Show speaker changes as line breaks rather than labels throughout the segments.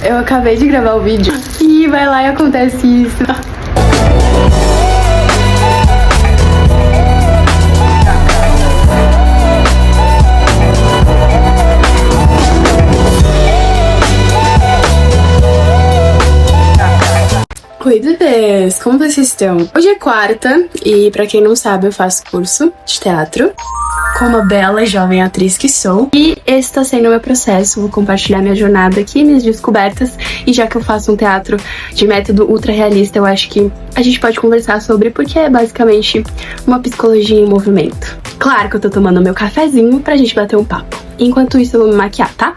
Eu acabei de gravar o vídeo e vai lá e acontece isso. Oi, bebês! Como vocês estão? Hoje é quarta e, pra quem não sabe, eu faço curso de teatro como a bela jovem atriz que sou. E esse tá sendo o meu processo, vou compartilhar minha jornada aqui, minhas descobertas. E já que eu faço um teatro de método ultra realista, eu acho que a gente pode conversar sobre, porque é basicamente uma psicologia em movimento. Claro que eu tô tomando meu cafezinho pra gente bater um papo. Enquanto isso, eu vou me maquiar, tá?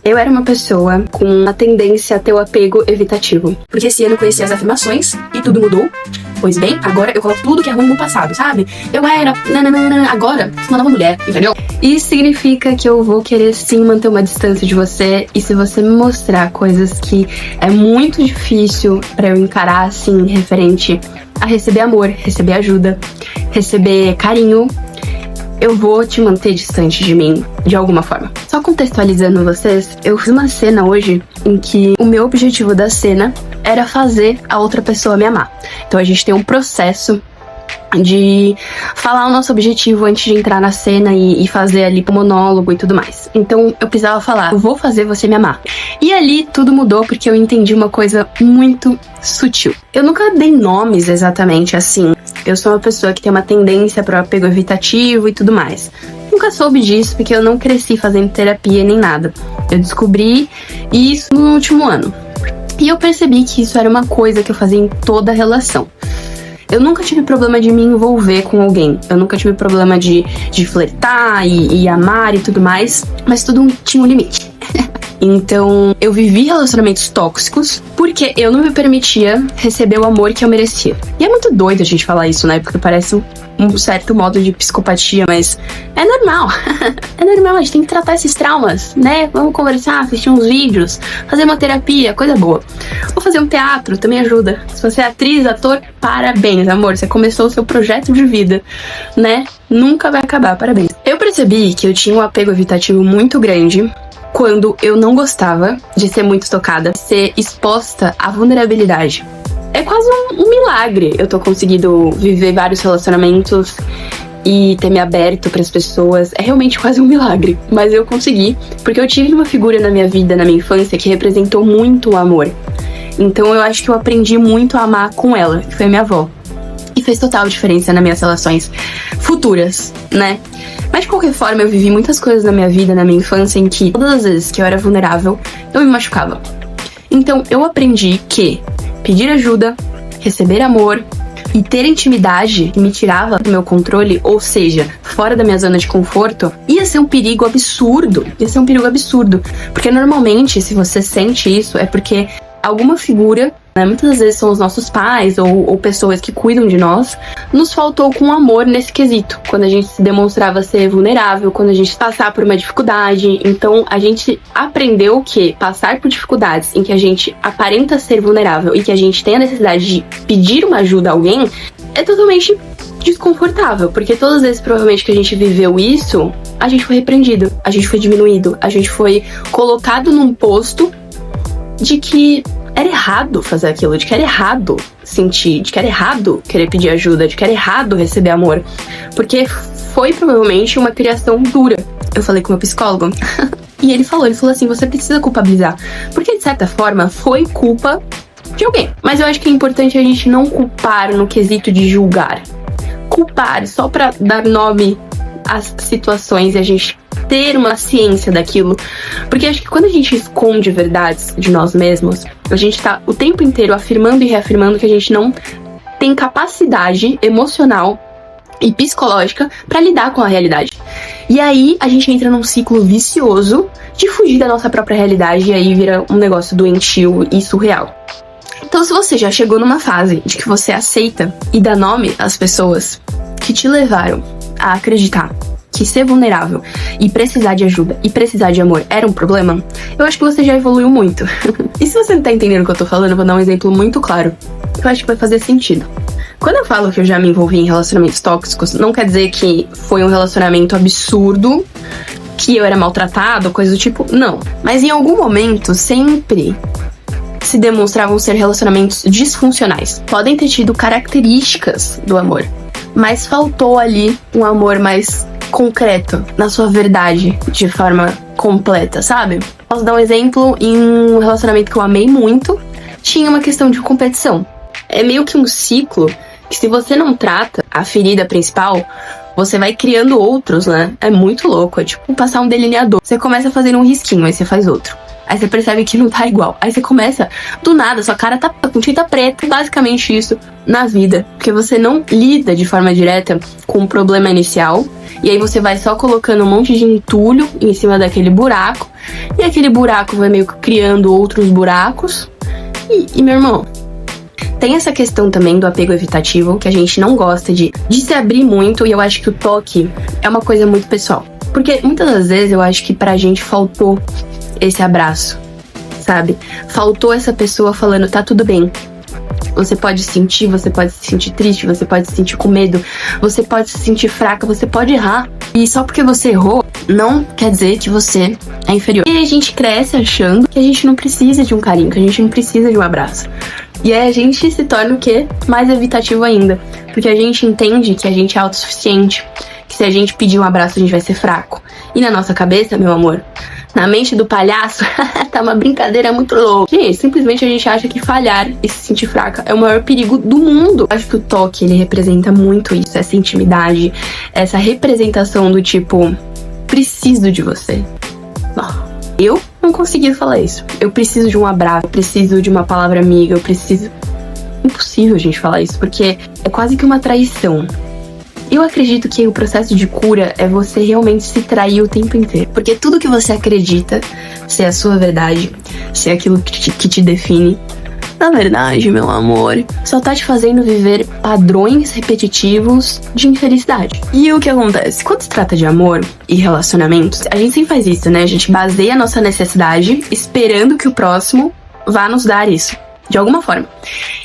Eu era uma pessoa com uma tendência a ter o apego evitativo. Porque esse ano eu conheci as afirmações e tudo mudou. Pois bem, agora eu coloco tudo que é ruim no passado, sabe? Eu era, agora sou uma nova mulher, entendeu? Isso significa que eu vou querer sim manter uma distância de você. E se você me mostrar coisas que é muito difícil pra eu encarar assim, referente a receber amor, receber ajuda, receber carinho, eu vou te manter distante de mim, de alguma forma. Só contextualizando vocês, eu fiz uma cena hoje em que o meu objetivo da cena era fazer a outra pessoa me amar. Então a gente tem um processo de falar o nosso objetivo antes de entrar na cena e fazer ali o monólogo e tudo mais. Então eu precisava falar, eu vou fazer você me amar. E ali tudo mudou porque eu entendi uma coisa muito sutil. Eu nunca dei nomes exatamente assim. Eu sou uma pessoa que tem uma tendência para o apego evitativo e tudo mais. Nunca soube disso porque eu não cresci fazendo terapia nem nada. Eu descobri isso no último ano. E eu percebi que isso era uma coisa que eu fazia em toda relação. Eu nunca tive problema de me envolver com alguém. Eu nunca tive problema de flertar e amar e tudo mais. Mas tudo tinha um limite. Então, eu vivi relacionamentos tóxicos porque eu não me permitia receber o amor que eu merecia. E é muito doido a gente falar isso, né? Porque parece um certo modo de psicopatia, mas é normal. É normal, a gente tem que tratar esses traumas, né? Vamos conversar, assistir uns vídeos, fazer uma terapia, coisa boa. Ou fazer um teatro, também ajuda. Se você é atriz, ator, parabéns, amor. Você começou o seu projeto de vida, né? Nunca vai acabar, parabéns. Eu percebi que eu tinha um apego evitativo muito grande quando eu não gostava de ser muito tocada, de ser exposta à vulnerabilidade. É quase um milagre eu tô conseguindo viver vários relacionamentos e ter me aberto pras pessoas. É realmente quase um milagre, mas eu consegui, porque eu tive uma figura na minha vida, na minha infância, que representou muito o amor. Então eu acho que eu aprendi muito a amar com ela, que foi a minha avó. E fez total diferença nas minhas relações futuras, né? Mas de qualquer forma, eu vivi muitas coisas na minha vida, na minha infância, em que todas as vezes que eu era vulnerável, eu me machucava. Então eu aprendi que pedir ajuda, receber amor e ter intimidade que me tirava do meu controle, ou seja, fora da minha zona de conforto, ia ser um perigo absurdo. Ia ser um perigo absurdo. Porque normalmente, se você sente isso, é porque alguma figura, né, muitas das vezes são os nossos pais ou pessoas que cuidam de nós, nos faltou com amor nesse quesito. Quando a gente se demonstrava ser vulnerável, quando a gente passar por uma dificuldade. Então a gente aprendeu que passar por dificuldades em que a gente aparenta ser vulnerável e que a gente tem a necessidade de pedir uma ajuda a alguém é totalmente desconfortável. Porque todas as vezes provavelmente que a gente viveu isso, a gente foi repreendido, a gente foi diminuído, a gente foi colocado num posto de que era errado fazer aquilo, de que era errado sentir, de que era errado querer pedir ajuda, de que era errado receber amor. Porque foi provavelmente uma criação dura. Eu falei com o meu psicólogo e ele falou assim, você precisa culpabilizar. Porque de certa forma foi culpa de alguém. Mas eu acho que é importante a gente não culpar no quesito de julgar. Culpar só pra dar nome às situações e a gente ter uma ciência daquilo. Porque acho que quando a gente esconde verdades de nós mesmos, a gente tá o tempo inteiro afirmando e reafirmando que a gente não tem capacidade emocional e psicológica pra lidar com a realidade. E aí a gente entra num ciclo vicioso de fugir da nossa própria realidade e aí vira um negócio doentio e surreal. Então, se você já chegou numa fase de que você aceita e dá nome às pessoas que te levaram a acreditar que ser vulnerável e precisar de ajuda e precisar de amor era um problema, eu acho que você já evoluiu muito. E se você não tá entendendo o que eu tô falando, eu vou dar um exemplo muito claro, que eu acho que vai fazer sentido. Quando eu falo que eu já me envolvi em relacionamentos tóxicos, não quer dizer que foi um relacionamento absurdo que eu era maltratado, coisa do tipo, não. Mas em algum momento, sempre se demonstravam ser relacionamentos disfuncionais. Podem ter tido características do amor, mas faltou ali um amor mais concreto, na sua verdade, de forma completa, sabe? Posso dar um exemplo em um relacionamento que eu amei muito, tinha uma questão de competição. É meio que um ciclo que, se você não trata a ferida principal, você vai criando outros, né? É muito louco, é tipo passar um delineador. Você começa fazendo um risquinho, aí você faz outro. Aí você percebe que não tá igual. Aí você começa, do nada, sua cara tá com tinta preta. Basicamente isso na vida. Porque você não lida de forma direta com o problema inicial. E aí você vai só colocando um monte de entulho em cima daquele buraco. E aquele buraco vai meio que criando outros buracos. E meu irmão, tem essa questão também do apego evitativo, que a gente não gosta de se abrir muito. E eu acho que o toque é uma coisa muito pessoal. Porque muitas das vezes eu acho que pra gente faltou esse abraço, sabe? Faltou essa pessoa falando, tá tudo bem. Você pode sentir, você pode se sentir triste, você pode se sentir com medo, você pode se sentir fraca, você pode errar. E só porque você errou, não quer dizer que você é inferior. E a gente cresce achando que a gente não precisa de um carinho, que a gente não precisa de um abraço. E aí a gente se torna o quê? Mais evitativo ainda. Porque a gente entende que a gente é autossuficiente, que se a gente pedir um abraço a gente vai ser fraco. E na nossa cabeça, meu amor, na mente do palhaço, tá uma brincadeira muito louca. Gente, simplesmente a gente acha que falhar e se sentir fraca é o maior perigo do mundo. Acho que o toque, ele representa muito isso, essa intimidade, essa representação do tipo, preciso de você. Eu não consegui falar isso. Eu preciso de um abraço, eu preciso de uma palavra amiga, eu preciso... Impossível a gente falar isso, porque é quase que uma traição. Eu acredito que o processo de cura é você realmente se trair o tempo inteiro. Porque tudo que você acredita ser a sua verdade, ser aquilo que te define, na verdade, meu amor, só tá te fazendo viver padrões repetitivos de infelicidade. E o que acontece? Quando se trata de amor e relacionamentos, a gente sempre faz isso, né? A gente baseia a nossa necessidade esperando que o próximo vá nos dar isso, de alguma forma.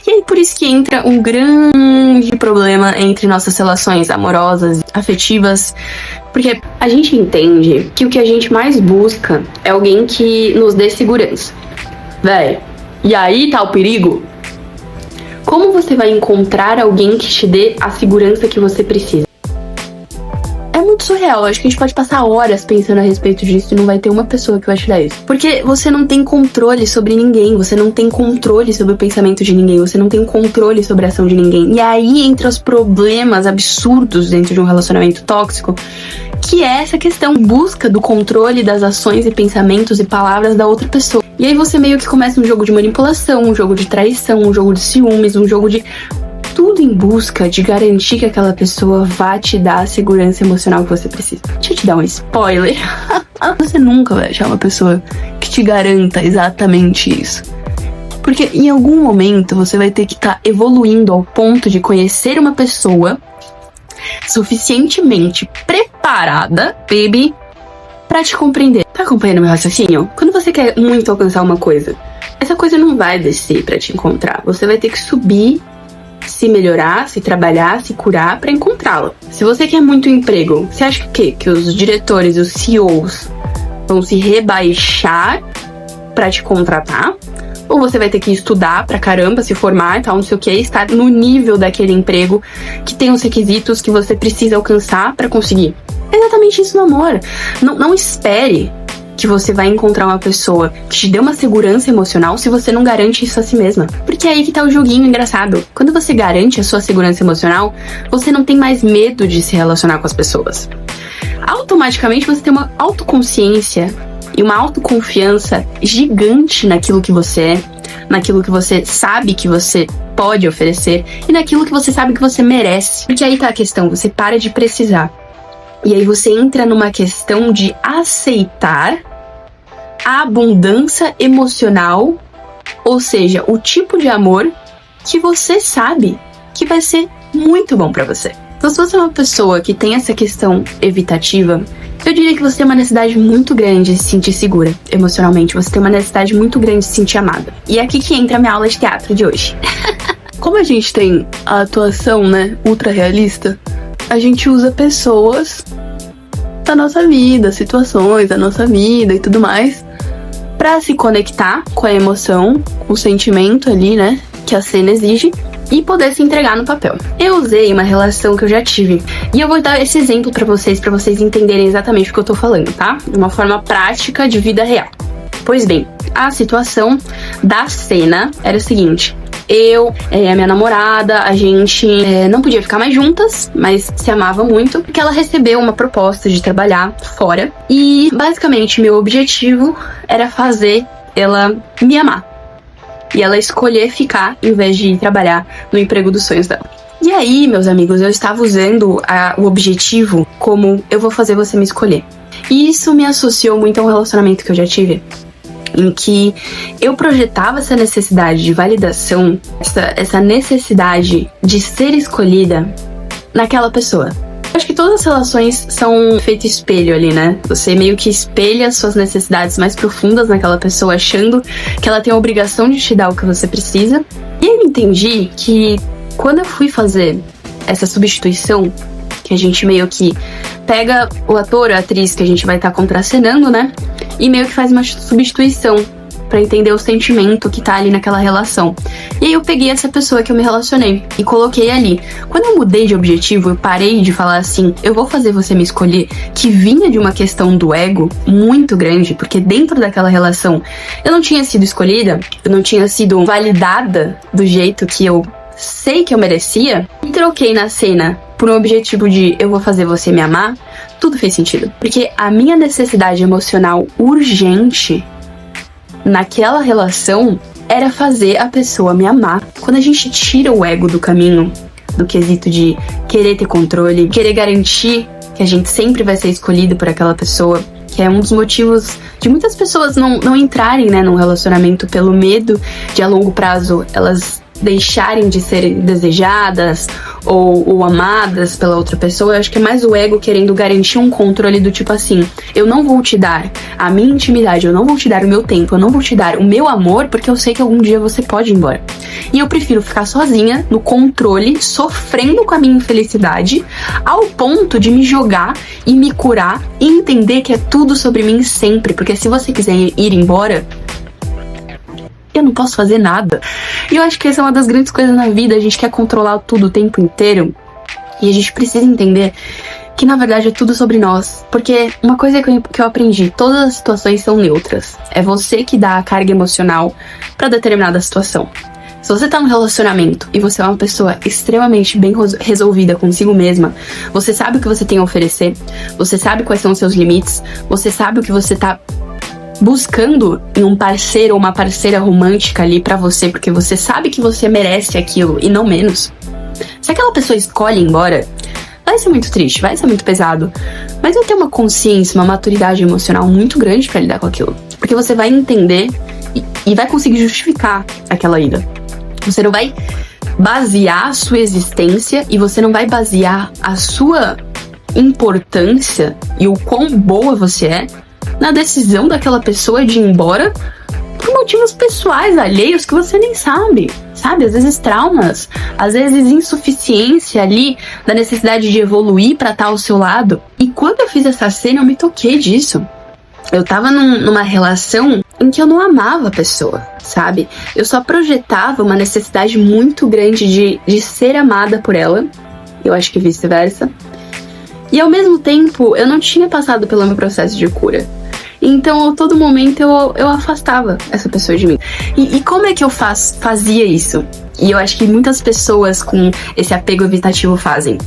E aí por isso que entra um grande problema entre nossas relações amorosas, afetivas, porque a gente entende que o que a gente mais busca é alguém que nos dê segurança. Véi, e aí tá o perigo? Como você vai encontrar alguém que te dê a segurança que você precisa? É muito surreal, acho que a gente pode passar horas pensando a respeito disso e não vai ter uma pessoa que vai te dar isso. Porque você não tem controle sobre ninguém, você não tem controle sobre o pensamento de ninguém, você não tem controle sobre a ação de ninguém. E aí entra os problemas absurdos dentro de um relacionamento tóxico, que é essa questão, busca do controle das ações e pensamentos e palavras da outra pessoa. E aí você meio que começa um jogo de manipulação, um jogo de traição, um jogo de ciúmes, um jogo de... tudo em busca de garantir que aquela pessoa vá te dar a segurança emocional que você precisa. Deixa eu te dar um spoiler. Você nunca vai achar uma pessoa que te garanta exatamente isso. Porque em algum momento você vai ter que estar evoluindo ao ponto de conhecer uma pessoa suficientemente preparada, baby, pra te compreender. Tá acompanhando meu raciocínio? Quando você quer muito alcançar uma coisa, essa coisa não vai descer pra te encontrar. Você vai ter que subir, se melhorar, se trabalhar, se curar pra encontrá-la. Se você quer muito emprego, você acha que o quê? Que os diretores, os CEOs vão se rebaixar pra te contratar? Ou você vai ter que estudar pra caramba, se formar e tal, não sei o que, estar no nível daquele emprego que tem os requisitos que você precisa alcançar pra conseguir? É exatamente isso no amor. Não espere que você vai encontrar uma pessoa que te dê uma segurança emocional se você não garante isso a si mesma. Porque é aí que tá o joguinho engraçado. Quando você garante a sua segurança emocional, você não tem mais medo de se relacionar com as pessoas. Automaticamente você tem uma autoconsciência e uma autoconfiança gigante naquilo que você é, naquilo que você sabe que você pode oferecer e naquilo que você sabe que você merece. Porque aí tá a questão, você para de precisar. E aí você entra numa questão de aceitar a abundância emocional, ou seja, o tipo de amor que você sabe que vai ser muito bom pra você. Então, se você é uma pessoa que tem essa questão evitativa, eu diria que você tem uma necessidade muito grande de se sentir segura emocionalmente. Você tem uma necessidade muito grande de se sentir amada. E é aqui que entra a minha aula de teatro de hoje. Como a gente tem a atuação, né, ultra realista, a gente usa pessoas da nossa vida, situações da nossa vida e tudo mais, pra se conectar com a emoção, com o sentimento ali, né, que a cena exige, e poder se entregar no papel. Eu usei uma relação que eu já tive, e eu vou dar esse exemplo pra vocês entenderem exatamente o que eu tô falando, tá? De uma forma prática de vida real. Pois bem, a situação da cena era o seguinte: eu e a minha namorada, a gente não podia ficar mais juntas, mas se amava muito, porque ela recebeu uma proposta de trabalhar fora, e basicamente meu objetivo era fazer ela me amar e ela escolher ficar em vez de trabalhar no emprego dos sonhos dela. E aí, meus amigos, eu estava usando o objetivo como eu vou fazer você me escolher. E isso me associou muito a um relacionamento que eu já tive, em que eu projetava essa necessidade de validação, essa necessidade de ser escolhida naquela pessoa. Acho que todas as relações são feito espelho ali, né? Você meio que espelha suas necessidades mais profundas naquela pessoa, achando que ela tem a obrigação de te dar o que você precisa. E eu entendi que quando eu fui fazer essa substituição, que a gente meio que pega o ator ou a atriz que a gente vai estar contracenando, né? E meio que faz uma substituição pra entender o sentimento que tá ali naquela relação. E aí eu peguei essa pessoa que eu me relacionei e coloquei ali. Quando eu mudei de objetivo, eu parei de falar assim, eu vou fazer você me escolher, que vinha de uma questão do ego muito grande, porque dentro daquela relação eu não tinha sido escolhida, eu não tinha sido validada do jeito que eu sei que eu merecia, e troquei na cena por um objetivo de eu vou fazer você me amar. Tudo fez sentido, porque a minha necessidade emocional urgente naquela relação era fazer a pessoa me amar. Quando a gente tira o ego do caminho, do quesito de querer ter controle, querer garantir que a gente sempre vai ser escolhido por aquela pessoa, que é um dos motivos de muitas pessoas não entrarem, né, num relacionamento pelo medo de a longo prazo elas deixarem de serem desejadas ou amadas pela outra pessoa. Eu acho que é mais o ego querendo garantir um controle do tipo assim, eu não vou te dar a minha intimidade, eu não vou te dar o meu tempo, eu não vou te dar o meu amor, porque eu sei que algum dia você pode ir embora. E eu prefiro ficar sozinha, no controle, sofrendo com a minha infelicidade, ao ponto de me jogar e me curar e entender que é tudo sobre mim sempre, porque se você quiser ir embora, eu não posso fazer nada. E eu acho que essa é uma das grandes coisas na vida. A gente quer controlar tudo o tempo inteiro. E a gente precisa entender que, na verdade, é tudo sobre nós. Porque uma coisa que eu aprendi, todas as situações são neutras. É você que dá a carga emocional pra determinada situação. Se você tá num relacionamento e você é uma pessoa extremamente bem resolvida consigo mesma, você sabe o que você tem a oferecer, você sabe quais são os seus limites, você sabe o que você tá buscando em um parceiro ou uma parceira romântica ali pra você, porque você sabe que você merece aquilo e não menos. Se aquela pessoa escolhe ir embora, vai ser muito triste, vai ser muito pesado, mas vai ter uma consciência, uma maturidade emocional muito grande pra lidar com aquilo, porque você vai entender e vai conseguir justificar aquela ida. Você não vai basear a sua existência e você não vai basear a sua importância e o quão boa você é na decisão daquela pessoa de ir embora por motivos pessoais, alheios, que você nem sabe, às vezes traumas, às vezes insuficiência ali, da necessidade de evoluir pra estar ao seu lado. E quando eu fiz essa cena, eu me toquei disso. Eu tava numa relação em que eu não amava a pessoa, sabe? Eu só projetava uma necessidade muito grande de ser amada por ela, eu acho que vice-versa. E ao mesmo tempo, eu não tinha passado pelo meu processo de cura. Então, a todo momento, eu afastava essa pessoa de mim. E como é que eu fazia isso? E eu acho que muitas pessoas com esse apego evitativo fazem.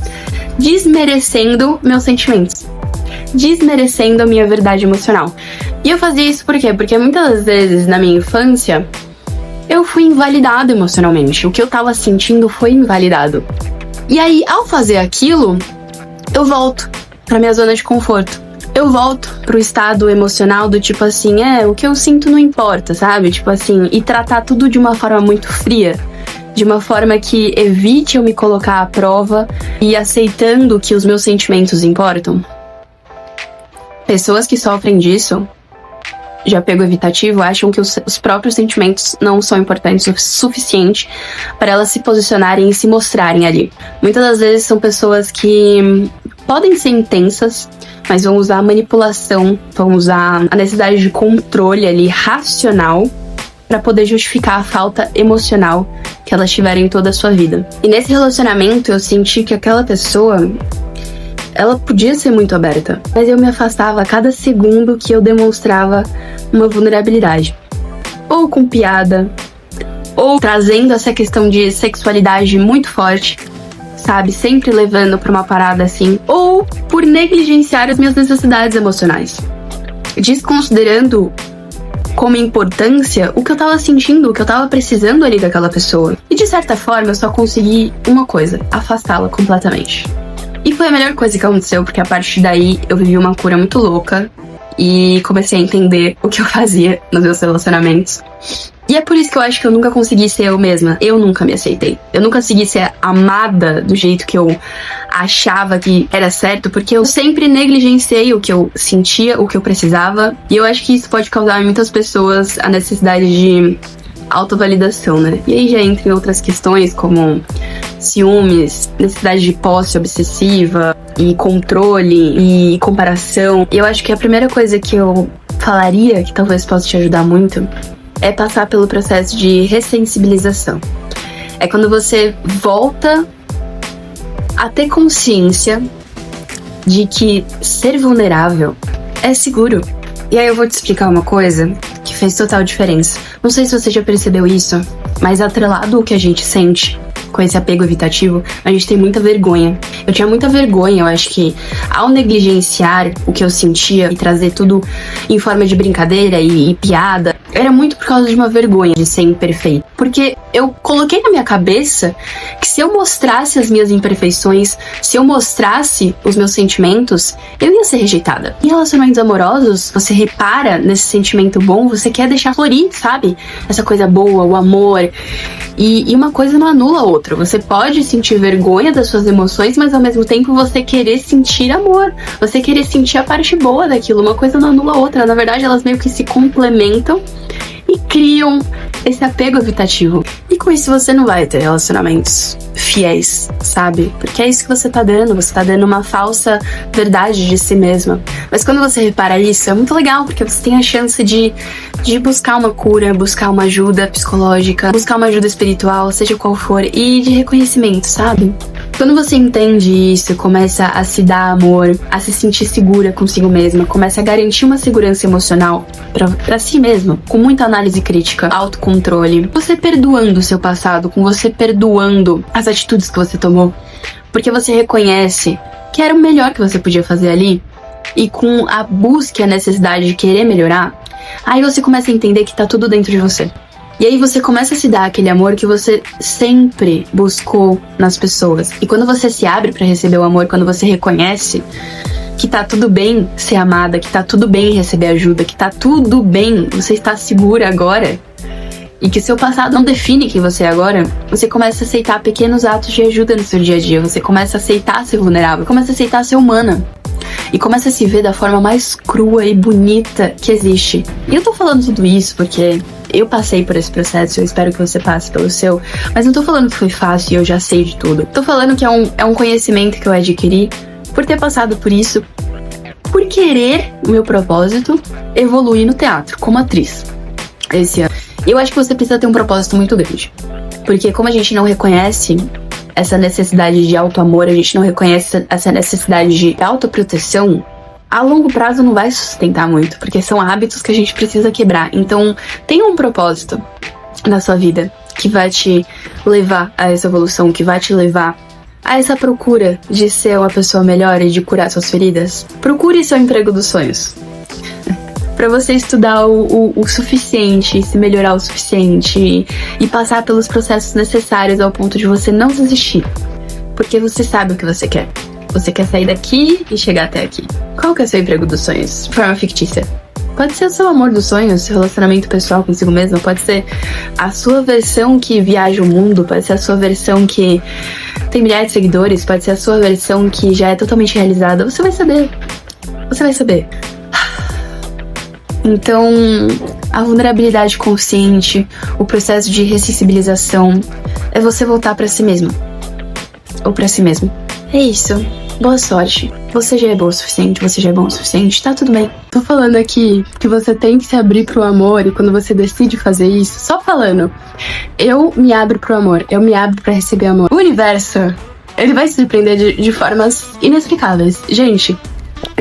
Desmerecendo meus sentimentos. Desmerecendo a minha verdade emocional. E eu fazia isso por quê? Porque muitas vezes, na minha infância, eu fui invalidado emocionalmente. O que eu tava sentindo foi invalidado. E aí, ao fazer aquilo, eu volto pra minha zona de conforto. Eu volto pro estado emocional do tipo assim, o que eu sinto não importa, sabe? Tipo assim, e tratar tudo de uma forma muito fria, de uma forma que evite eu me colocar à prova e aceitando que os meus sentimentos importam. Pessoas que sofrem disso, de apego evitativo, acham que os próprios sentimentos não são importantes o suficiente para elas se posicionarem e se mostrarem ali. Muitas das vezes são pessoas que podem ser intensas, mas vão usar a manipulação, vão usar a necessidade de controle ali, racional, pra poder justificar a falta emocional que elas tiverem toda a sua vida. E nesse relacionamento eu senti que aquela pessoa, ela podia ser muito aberta, mas eu me afastava a cada segundo que eu demonstrava uma vulnerabilidade. Ou com piada, ou trazendo essa questão de sexualidade muito forte, sabe? Sempre levando pra uma parada assim. Ou por negligenciar as minhas necessidades emocionais, desconsiderando como importância o que eu tava sentindo, o que eu tava precisando ali daquela pessoa. E de certa forma eu só consegui uma coisa: afastá-la completamente. E foi a melhor coisa que aconteceu, porque a partir daí eu vivi uma cura muito louca e comecei a entender o que eu fazia nos meus relacionamentos. E é por isso que eu acho que eu nunca consegui ser eu mesma. Eu nunca me aceitei. Eu nunca consegui ser amada do jeito que eu achava que era certo, porque eu sempre negligenciei o que eu sentia, o que eu precisava. E eu acho que isso pode causar em muitas pessoas a necessidade de autovalidação, né? E aí já entra em outras questões como ciúmes, necessidade de posse obsessiva e controle e comparação. E eu acho que a primeira coisa que eu falaria, que talvez possa te ajudar muito, é passar pelo processo de ressensibilização. É quando você volta a ter consciência de que ser vulnerável é seguro. E aí eu vou te explicar uma coisa que fez total diferença. Não sei se você já percebeu isso, mas atrelado ao que a gente sente com esse apego evitativo, a gente tem muita vergonha. Eu tinha muita vergonha, eu acho que ao negligenciar o que eu sentia e trazer tudo em forma de brincadeira e piada, era muito por causa de uma vergonha de ser imperfeito. Porque eu coloquei na minha cabeça que se eu mostrasse as minhas imperfeições, se eu mostrasse os meus sentimentos, eu ia ser rejeitada. Em relacionamentos amorosos, você repara nesse sentimento bom, você quer deixar florir, sabe? Essa coisa boa, o amor. E uma coisa não anula a outra. Você pode sentir vergonha das suas emoções, mas ao mesmo tempo você querer sentir amor. Você querer sentir a parte boa daquilo. Uma coisa não anula a outra. Na verdade, elas meio que se complementam e criam esse apego evitativo. E com isso você não vai ter relacionamentos fiéis, sabe? Porque é isso que você tá dando uma falsa verdade de si mesma. Mas quando você repara isso, é muito legal, porque você tem a chance de buscar uma cura, buscar uma ajuda psicológica, buscar uma ajuda espiritual, seja qual for, e de reconhecimento, sabe? Quando você entende isso, começa a se dar amor, a se sentir segura consigo mesma, começa a garantir uma segurança emocional pra si mesma, com muita análise crítica, autocontrole, você perdoando o seu passado, com você perdoando as atitudes que você tomou, porque você reconhece que era o melhor que você podia fazer ali, e com a busca e a necessidade de querer melhorar, aí você começa a entender que tá tudo dentro de você. E aí você começa a se dar aquele amor que você sempre buscou nas pessoas. E quando você se abre pra receber o amor, quando você reconhece que tá tudo bem ser amada, que tá tudo bem receber ajuda, que tá tudo bem, você está segura agora, e que seu passado não define quem você é agora, você começa a aceitar pequenos atos de ajuda no seu dia a dia, você começa a aceitar ser vulnerável, começa a aceitar ser humana. E começa a se ver da forma mais crua e bonita que existe. E eu tô falando tudo isso porque eu passei por esse processo, eu espero que você passe pelo seu, mas não tô falando que foi fácil e eu já sei de tudo. Tô falando que é um conhecimento que eu adquiri por ter passado por isso, por querer o meu propósito evoluir no teatro, como atriz, esse ano. Eu acho que você precisa ter um propósito muito grande, porque como a gente não reconhece essa necessidade de auto-amor, a gente não reconhece essa necessidade de autoproteção, a longo prazo não vai sustentar muito, porque são hábitos que a gente precisa quebrar. Então, tenha um propósito na sua vida que vai te levar a essa evolução, que vai te levar a essa procura de ser uma pessoa melhor e de curar suas feridas. Procure seu emprego dos sonhos. Pra você estudar o suficiente, se melhorar o suficiente e passar pelos processos necessários ao ponto de você não desistir. Porque você sabe o que você quer. Você quer sair daqui e chegar até aqui. Qual que é o seu emprego dos sonhos? De forma fictícia. Pode ser o seu amor dos sonhos, seu relacionamento pessoal consigo mesmo, pode ser a sua versão que viaja o mundo, pode ser a sua versão que tem milhares de seguidores, pode ser a sua versão que já é totalmente realizada. Você vai saber. Você vai saber. Então, a vulnerabilidade consciente, o processo de ressensibilização, é você voltar pra si mesmo. Ou pra si mesmo. É isso. boa sorte. Você já é boa o suficiente, você já é bom o suficiente, tá tudo bem. Tô falando aqui que você tem que se abrir pro amor e quando você decide fazer isso, só falando, eu me abro pro amor, eu me abro pra receber amor. O universo, ele vai se surpreender de formas inexplicáveis. Gente,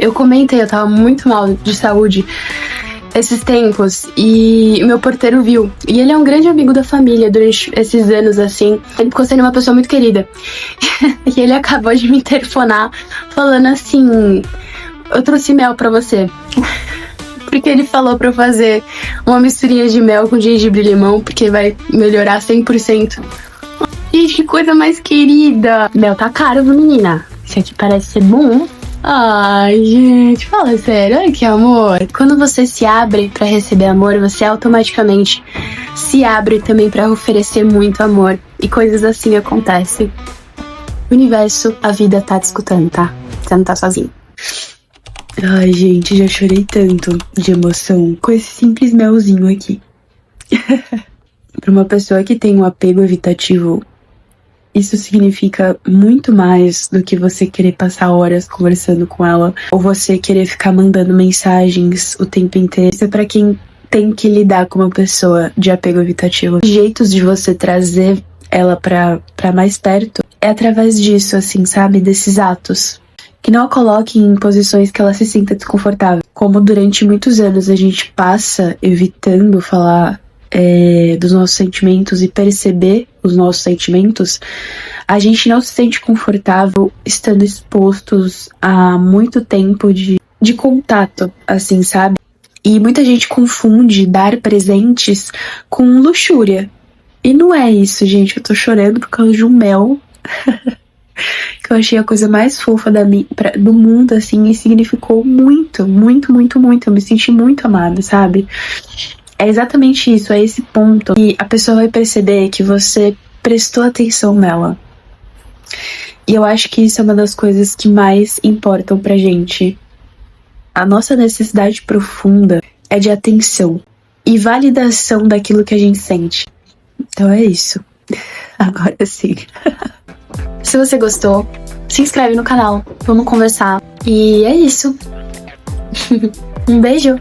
eu comentei, eu tava muito mal de saúde esses tempos e meu porteiro viu. E ele é um grande amigo da família durante esses anos, assim. Ele ficou sendo uma pessoa muito querida. E ele acabou de me interfonar falando assim: eu trouxe mel pra você. Porque ele falou pra eu fazer uma misturinha de mel com gengibre e limão, porque vai melhorar 100%. Gente, que coisa mais querida. Mel tá caro, viu, menina? Isso aqui parece ser bom. Ai, gente, fala sério, ai que amor. Quando você se abre pra receber amor, você automaticamente se abre também pra oferecer muito amor. E coisas assim acontecem. O universo, a vida tá te escutando, tá? Você não tá sozinho. Ai, gente, já chorei tanto de emoção com esse simples melzinho aqui. Pra uma pessoa que tem um apego evitativo, isso significa muito mais do que você querer passar horas conversando com ela ou você querer ficar mandando mensagens o tempo inteiro. Isso é pra quem tem que lidar com uma pessoa de apego evitativo. Jeitos de você trazer ela pra mais perto é através disso, assim, sabe? Desses atos. Que não a coloque em posições que ela se sinta desconfortável. Como durante muitos anos a gente passa evitando falar dos nossos sentimentos e perceber os nossos sentimentos, a gente não se sente confortável estando expostos a muito tempo de contato, assim, sabe? E muita gente confunde dar presentes com luxúria. E não é isso, gente. Eu tô chorando por causa de um mel que eu achei a coisa mais fofa do mundo, assim, e significou muito, muito, muito, muito. Eu me senti muito amada, sabe? É exatamente isso, é esse ponto. E a pessoa vai perceber que você prestou atenção nela. E eu acho que isso é uma das coisas que mais importam pra gente. A nossa necessidade profunda é de atenção e validação daquilo que a gente sente. Então é isso. Agora sim. Se você gostou, se inscreve no canal, vamos conversar. E é isso. Um beijo!